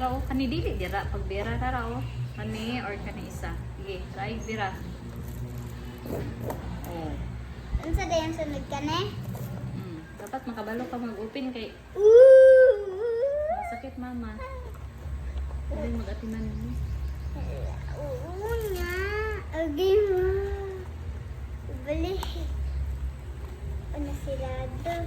raw. Kani dili dira pag bira na raw. Kani or kani isa. Sige, try bira. Oh. Ano sa dayan sunod ka na? Dapat makabalo ka mag-open kay masakit mama. Dili mag-atiman mo. Oo nga. Agay mo. Bali. Ano sila doon?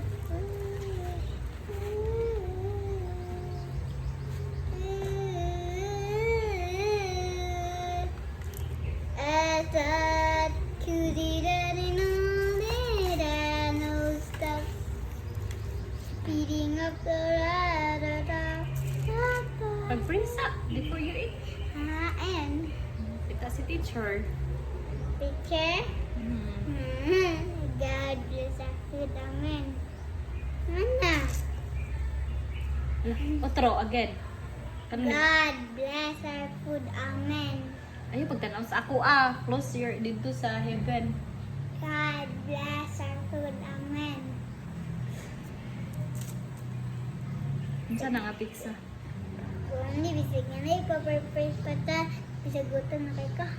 Speeding up the Pag-print up before you eat. and Kita si teacher. picture. God bless us with amen. Mana? Otro again. Kanang God bless our food, amen. ayo pagtanaw sa ako close your dito sa heaven. God bless our food, amen. Unsa na nga pizza? Kung hindi, bisig nga na ipaperprise pa ta. Bisagutan na kay ka.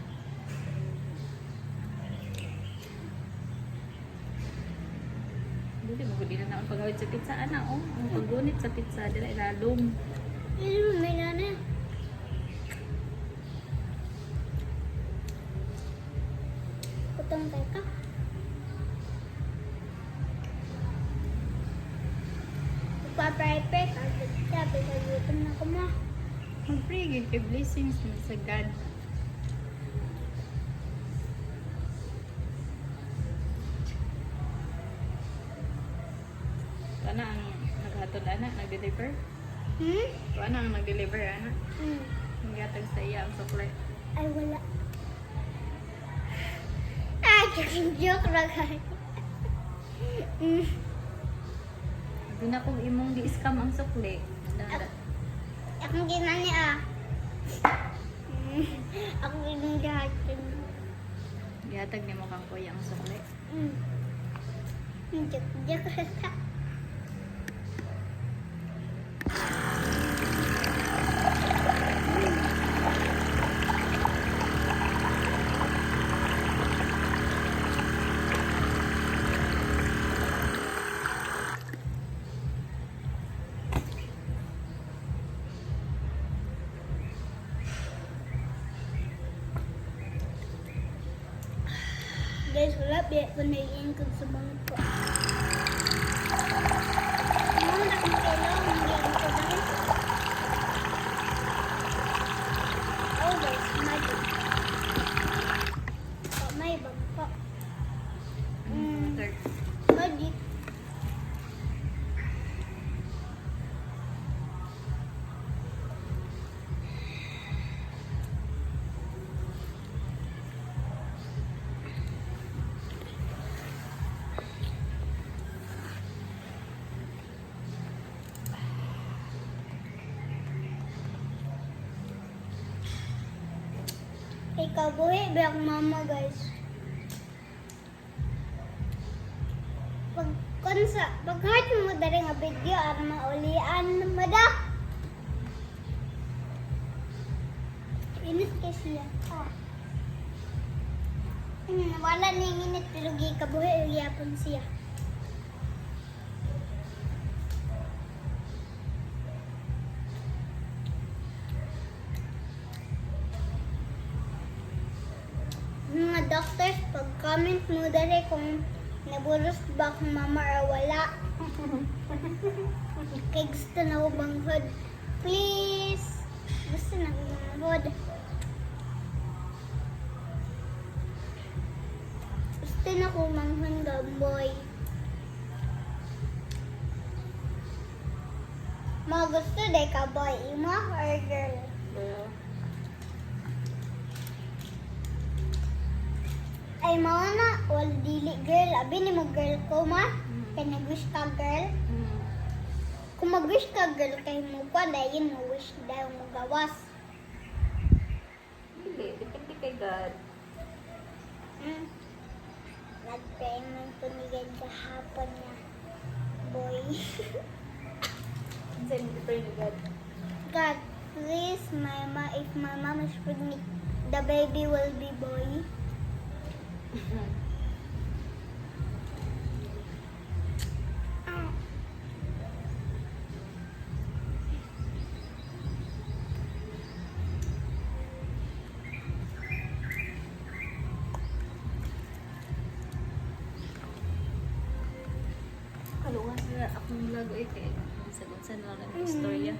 Dili mo gudi na ang pagawid sa pizza ana ang paggunit sa pizza dila ilalom. Ano, may nana. Kutong kay ka. Ipaperprise. Sabi, bisagutan na ko ma. Mag-pray gid kay blessings sa God. Ana ang naghatod ana nag-deliver. Ana ang nag-deliver ana. Naghatag sa iya ang supply. Ay, wala. Ay, joke lang kayo. Di na kong imong di-scam ang sukli. Akong ginani Ako ginang gahatid. Gihatag nimo kang kuya ang sukli. Joke lang ka. Guys, wala biya ko naiin ko sa bangko. Ano na kung kailangan naiin ko dahil? Oh guys, magic. Oh, may bangko. Third. Magic. Ikaw buhi biyak mama guys. Pag-heart mo dari nga video ara maulian mada. Init kasi siya. Wala ni init pero gi kabuhi uyapon siya. Mga doctors, pag-comment mo dali kung nabulos ba akong mama or wala. Kaya gusto na ko banghod. Please! Gusto na ko banghod. Gusto na ko manghod gamboy. Mga gusto day ka boy, ima or girl? Ay mga na, wala dili girl. Abi ni mo girl ko ma. Kaya nag-wish ka girl. Kung mag-wish ka girl, kaya mo pa, dahil mo wish dahil mo gawas. Hindi, depende kay God. Nag-pray man po ni God kahapon na. Boy. Saan dito ni God? God, wish if my mom is pregnant, the baby will be boy. Kalungan sila akong lago eh kay sa na lang ang istorya.